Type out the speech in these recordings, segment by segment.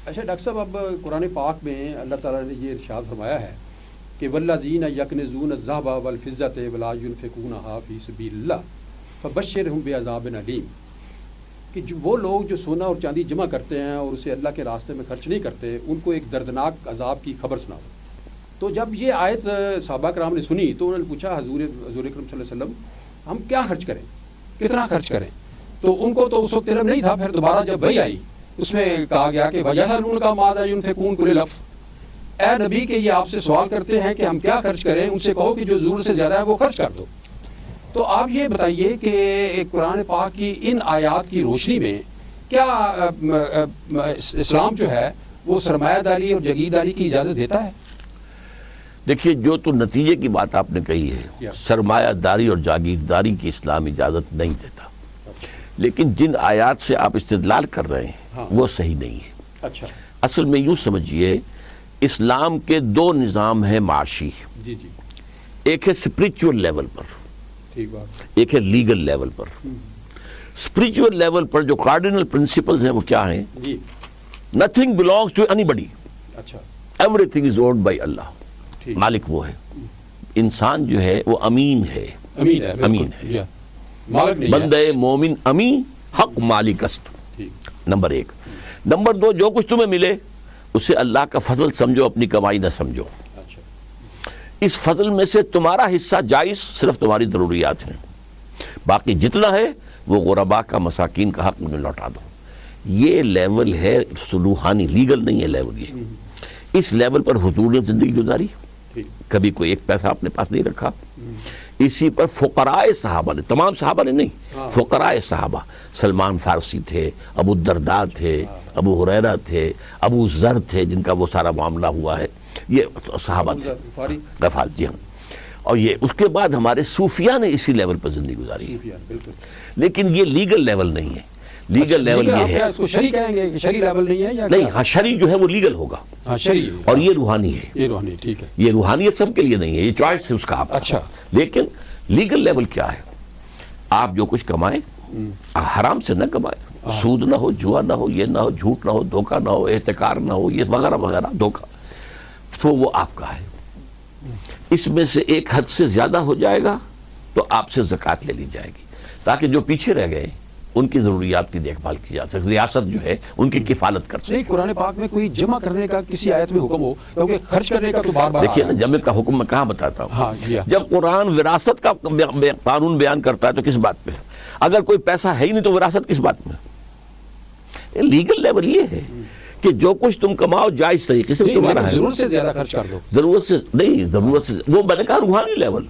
اچھا ڈاکٹر صاحب، اب قرآن پاک میں اللہ تعالیٰ نے یہ ارشاد فرمایا ہے کہ والذین یکنزون الذھب والفضة ولا ينفقونها فی سبیل اللہ فبشرهم بعذاب علیم، کہ وہ لوگ جو سونا اور چاندی جمع کرتے ہیں اور اسے اللہ کے راستے میں خرچ نہیں کرتے، ان کو ایک دردناک عذاب کی خبر سناؤ۔ تو جب یہ آیت صحابہ کرام نے سنی تو انہوں نے پوچھا حضور اکرم صلی اللہ علیہ وسلم ہم کیا خرچ کریں، کتنا خرچ کریں؟ تو ان کو تو اس وقت علم نہیں تھا۔ پھر دوبارہ جب وحی آئی اس میں کہا گیا کہ وَيَسْأَلُونَكَ مَاذَا يُنْفِقُونَ قُلِ الْعَفْوَ، اے نبی کہ یہ آپ سے سوال کرتے ہیں کہ ہم کیا خرچ کریں، ان سے کہو کہ جو ضرورت سے زیادہ ہے وہ خرچ کر دو۔ تو آپ یہ بتائیے کہ قرآن پاک کی ان آیات کی روشنی میں کیا اسلام جو ہے وہ سرمایہ داری اور جاگیرداری کی اجازت دیتا ہے؟ دیکھیے، جو تو نتیجے کی بات آپ نے کہی ہے، سرمایہ داری اور جاگیرداری کی اسلام اجازت نہیں دیتا، لیکن جن آیات سے آپ استدلال کر رہے ہیں وہ صحیح نہیں ہے۔ اچھا، اصل میں یوں سمجھیے، اسلام کے دو نظام ہیں معاشی، جی جی، ایک ہے اسپرچول لیول پر، ٹھیک بات، ایک ہے لیگل لیول پر۔ اسپرچول لیول پر جو کارڈینل پرنسپلز ہیں وہ کیا ہیں؟ جی، nothing belongs to anybody, اچھا، everything is owned by Allah, مالک وہ ہے۔ انسان جو ہے وہ امین ہے، امین ہے، بندہ مومن امین حق مالک است، نمبر ایک۔ نمبر دو، جو کچھ تمہیں ملے اسے اللہ کا فضل سمجھو، اپنی کمائی نہ سمجھو۔ اس فضل میں سے تمہارا حصہ جائز صرف تمہاری ضروریات ہیں، باقی جتنا ہے وہ غرباء کا، مساکین کا حق میں لوٹا دو۔ یہ لیول ہے روحانی، لیگل نہیں ہے لیول یہ۔ اس لیول پر حضور نے زندگی گزاری، کبھی کوئی ایک پیسہ اپنے پاس نہیں رکھا۔ اسی پر فقراء صحابہ نے، تمام صحابہ نے نہیں، فقراء صحابہ، سلمان فارسی تھے، ابو الدرداء تھے، ابو ہریرہ تھے، ابو ذر تھے جن کا وہ سارا معاملہ ہوا ہے، یہ صحابہ تھے، غفار، جی ہاں۔ اور یہ اس کے بعد ہمارے صوفیاء نے اسی لیول پر زندگی گزاری، لیکن یہ لیگل لیول نہیں ہے۔ لیگل لیول یہ ہے، اس کو شرعی کہیں گے کہ شرعی لیول نہیں ہے یا نہیں؟ ہاں، شرعی جو ہے وہ لیگل ہوگا، اور یہ روحانی ہے، یہ روحانی، ٹھیک ہے، یہ روحانیت سب کے لیے نہیں ہے، یہ چوائس ہے اس کا آپ کا۔ اچھا، لیکن لیگل لیول کیا ہے؟ آپ جو کچھ کمائیں حرام سے نہ کمائیں، سود نہ ہو، جوا نہ ہو، یہ نہ ہو، جھوٹ نہ ہو، دھوکہ نہ ہو، احتکار نہ ہو، یہ وغیرہ وغیرہ، دھوکہ، تو وہ آپ کا ہے۔ اس میں سے ایک حد سے زیادہ ہو جائے گا تو آپ سے زکوٰۃ لے لی جائے گی، تاکہ جو پیچھے رہ گئے ان کی ضروریات کی دیکھ بھال کی جا سکے، ریاست جو ہے ان کی کفالت کر سکے۔ قرآن پاک میں کوئی جمع کرنے کا کسی آیت میں حکم ہو؟ کیونکہ خرچ کرنے کا تو بار بار دیکھیے نا، جمع کا حکم میں کہاں بتاتا ہوں؟ جب قرآن وراثت کا قانون بیان کرتا ہے تو کس بات پہ؟ اگر کوئی پیسہ ہے ہی نہیں تو وراثت کس بات میں؟ لیگل لیول یہ ہے کہ جو کچھ تم کماؤ جائز طریقے سے تمہارا ہے، ضرورت سے زیادہ خرچ کر دو، ضرورت سے نہیں، ضرورت سے، وہ میں نے کہا روحانی لیول،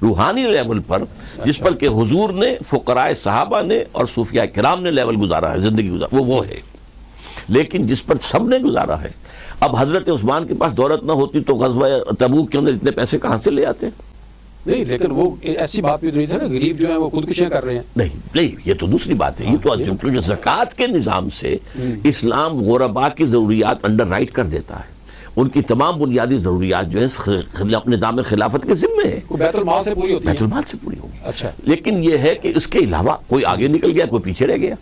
روحانی لیول پر جس پر کہ حضور نے، فقراء صحابہ نے اور صوفیاء کرام نے لیول گزارا ہے، زندگی گزارا، وہ ہے۔ لیکن جس پر سب نے گزارا ہے، اب حضرت عثمان کے پاس دولت نہ ہوتی تو غزوہ تبوک کے اندر اتنے پیسے کہاں سے لے آتے؟ نہیں، لیکن وہ ایسی بات بھی نہیں تھا نا، غریب جو ہیں وہ خودکشیاں کر رہے ہیں۔ نہیں، یہ تو دوسری بات ہے، یہ تو کیونکہ زکوٰۃ کے نظام سے اسلام غرباء کی ضروریات انڈر رائٹ کر دیتا ہے، ان کی تمام بنیادی ضروریات جو ہے نظام خلافت کے ذمے ہے، بیت المال سے پوری ہوتی ہے، بیت المال سے پوری ہوگی۔ اچھا، لیکن یہ ہے کہ اس کے علاوہ کوئی آگے نکل گیا، کوئی پیچھے رہ گیا،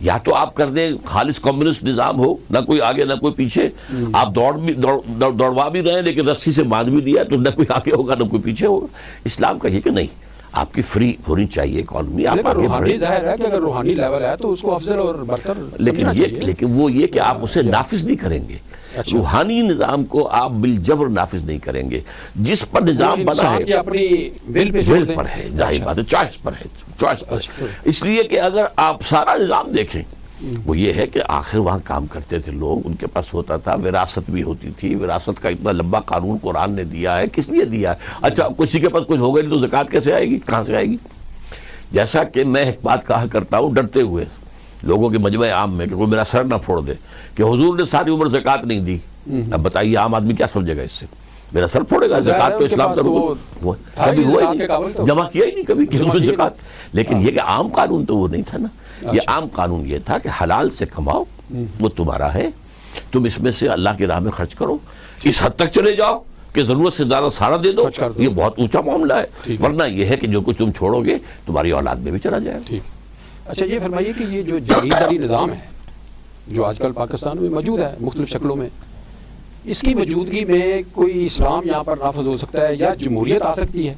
یا تو آپ کر دیں خالص کمیونسٹ نظام ہو، نہ کوئی آگے نہ کوئی پیچھے، آپ دوڑوا بھی رہے ہیں لیکن رسی سے باندھ بھی دیا تو نہ کوئی آگے ہوگا نہ کوئی پیچھے ہوگا۔ اسلام کا یہ کہ نہیں، آپ کی فری ہونی چاہیے اکانومی، آپ آگے بڑھیں۔ ظاہر ہے کہ اگر روحانی لیول ہے تو اس کو افضل اور برتر، لیکن وہ یہ کہ آپ اسے نافذ نہیں کریں گے، روحانی نظام کو آپ بالجبر نافذ نہیں کریں گے۔ جس پر نظام بنا ہے اپنی ول پر ہے، ظاہر بات ہے، چوائس پر ہے، چوائس پر۔ اس لیے کہ اگر آپ سارا نظام دیکھیں، وہ یہ ہے کہ آخر وہاں کام کرتے تھے لوگ، ان کے پاس ہوتا تھا، وراثت بھی ہوتی تھی، وراثت کا اتنا لمبا قانون قرآن نے دیا ہے، کس لیے دیا ہے؟ اچھا، کسی کے پاس کچھ ہو گئی تو زکوٰۃ کیسے آئے گی، کہاں سے آئے گی؟ جیسا کہ میں ایک بات کہا کرتا ہوں ڈرتے ہوئے لوگوں کے مجمع عام میں کہ کوئی میرا سر نہ پھوڑ دے کہ حضور نے ساری عمر زکوٰۃ نہیں دی، اب بتائیے عام آدمی کیا سمجھے گا اس سے؟ میرا سر پھوڑے گا؟ زکوٰۃ تو اسلام کا کبھی ہوا ہی نہیں، جمع کیا ہی نہیں کبھی زکوٰۃ۔ لیکن یہ کہ عام قانون تو وہ نہیں تھا نا، یہ عام قانون یہ تھا کہ حلال سے کماؤ، وہ تمہارا ہے، تم اس میں سے اللہ کی راہ میں خرچ کرو، اس حد تک چلے جاؤ کہ ضرورت سے زیادہ سارا دے دو، یہ بہت اونچا معاملہ ہے، ورنہ یہ ہے کہ جو کچھ تم چھوڑو گے تمہاری اولاد میں بھی چلا جائے گا۔ اچھا، یہ فرمائیے کہ یہ جو جاگیرداری نظام ہے جو آج کل پاکستان میں موجود ہے مختلف شکلوں میں، اس کی موجودگی میں کوئی اسلام یہاں پر نافذ ہو سکتا ہے یا جمہوریت آ سکتی ہے؟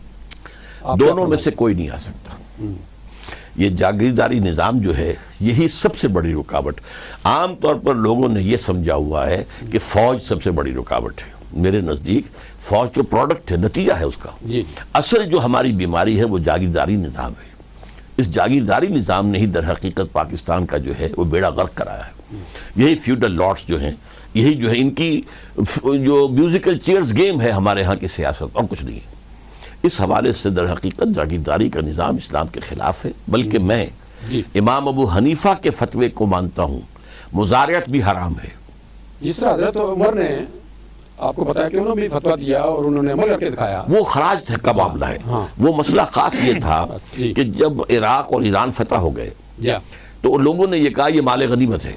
دونوں میں سے کوئی نہیں آ سکتا۔ یہ جاگیرداری نظام جو ہے یہی سب سے بڑی رکاوٹ، عام طور پر لوگوں نے یہ سمجھا ہوا ہے کہ فوج سب سے بڑی رکاوٹ ہے۔ میرے نزدیک فوج تو پروڈکٹ ہے، نتیجہ ہے اس کا۔ اصل جو ہماری بیماری ہے وہ جاگیرداری نظام ہے۔ اس جاگیرداری نظام نے ہی در حقیقت پاکستان کا جو ہے وہ بیڑا غرق کرایا ہے۔ یہی فیوڈل لارڈز جو ہیں، یہی جو ہے ان کی جو میوزیکل چیئرز گیم ہے ہمارے ہاں کی سیاست، اور کچھ نہیں ہے۔ اس حوالے سے در حقیقت جاگیرداری کا نظام اسلام کے خلاف ہے، بلکہ میں امام ابو حنیفہ کے فتوے کو مانتا ہوں، مزارعت بھی حرام ہے۔ جس طرح حضرت عمر نے آپ کو بتایا کہ انہوں نے بھی فتویٰ دیا اور انہوں نے عمل کر کے دکھایا، وہ خراج کا معاملہ ہے۔ وہ مسئلہ خاص یہ تھا کہ جب عراق اور ایران فتح ہو گئے تو لوگوں نے یہ کہا یہ مال غنیمت ہے،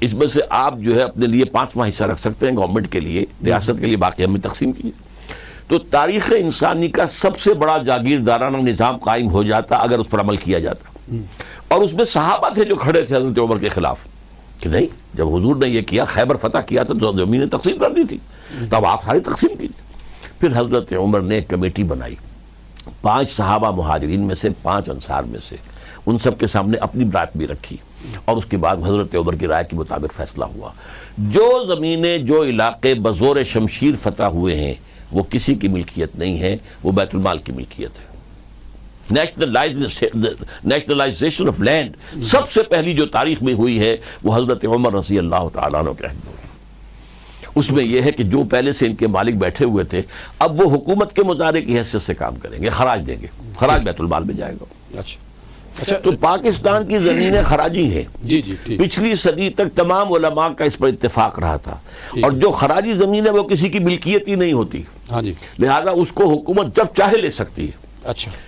اس میں سے آپ جو ہے اپنے لیے 5واں حصہ رکھ سکتے ہیں، گورنمنٹ کے لیے، ریاست کے لیے، باقی ہمیں تقسیم کیجیے۔ تو تاریخ انسانی کا سب سے بڑا جاگیردارانہ نظام قائم ہو جاتا اگر اس پر عمل کیا جاتا۔ اور اس میں صحابہ تھے جو کھڑے تھے حضرت عمر کے خلاف کہ نہیں، جب حضور نے یہ کیا، خیبر فتح کیا تو زمینیں تقسیم کر دی تھی، تب آپ ساری تقسیم کیجیے۔ پھر حضرت عمر نے ایک کمیٹی بنائی، 5 صحابہ مہاجرین میں سے، 5 انصار میں سے، ان سب کے سامنے اپنی برات بھی رکھی، اور اس کے بعد حضرت عمر کی رائے کے مطابق فیصلہ ہوا۔ جو زمینیں، جو علاقے بزور شمشیر فتح ہوئے ہیں وہ کسی کی ملکیت نہیں ہے، وہ بیت المال کی ملکیت ہے۔ نیشنلائزیشن آف لینڈ سب سے پہلی جو تاریخ میں ہوئی ہے وہ حضرت عمر رضی اللہ تعالیٰ عنہ کے عہد میں ہوئی۔ اس میں یہ ہے کہ جو پہلے سے ان کے مالک بیٹھے ہوئے تھے اب وہ حکومت کے مظاہرے کی حیثیت سے کام کریں گے، خراج دیں گے، خراج بیت المال میں جائے گا۔ تو پاکستان کی زمینیں خراجی ہیں۔ پچھلی صدی تک تمام علماء کا اس پر اتفاق رہا تھا، اور جو خراجی زمین ہے وہ کسی کی ملکیت ہی نہیں ہوتی، لہذا اس کو حکومت جب چاہے لے سکتی ہے۔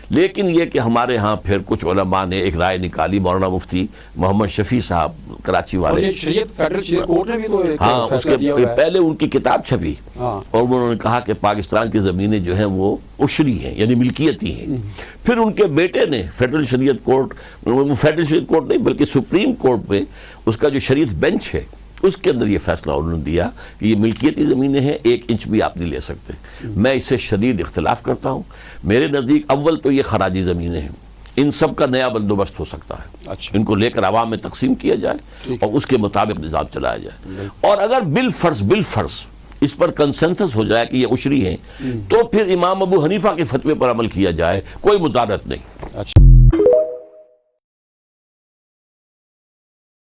لیکن یہ کہ ہمارے ہاں پھر کچھ علماء نے ایک رائے نکالی، مولانا مفتی محمد شفیع صاحب کراچی والے، فیڈرل شریعت کورٹ نے بھی تو ہاں اس کے پہلے ان کی کتاب چھپی، اور انہوں نے کہا کہ پاکستان کی زمینیں جو ہیں وہ عشری ہیں، یعنی ملکیتی ہیں۔ پھر ان کے بیٹے نے فیڈرل شریعت کورٹ، فیڈرل شریعت کورٹ نہیں بلکہ سپریم کورٹ میں اس کا جو شریعت بینچ ہے اس کے اندر یہ فیصلہ انہوں نے دیا کہ یہ ملکیتی زمینیں ہیں، 1 انچ بھی آپ نہیں لے سکتے۔ میں اس سے شدید اختلاف کرتا ہوں۔ میرے نزدیک اول تو یہ خراجی زمینیں ہیں، ان سب کا نیا بندوبست ہو سکتا ہے، ان کو لے کر عوام میں تقسیم کیا جائے اور اس کے مطابق نظام چلایا جائے۔ اور اگر بالفرض اس پر کنسنسس ہو جائے کہ یہ عشری ہیں تو پھر امام ابو حنیفہ کے فتوے پر عمل کیا جائے، کوئی مدارت نہیں۔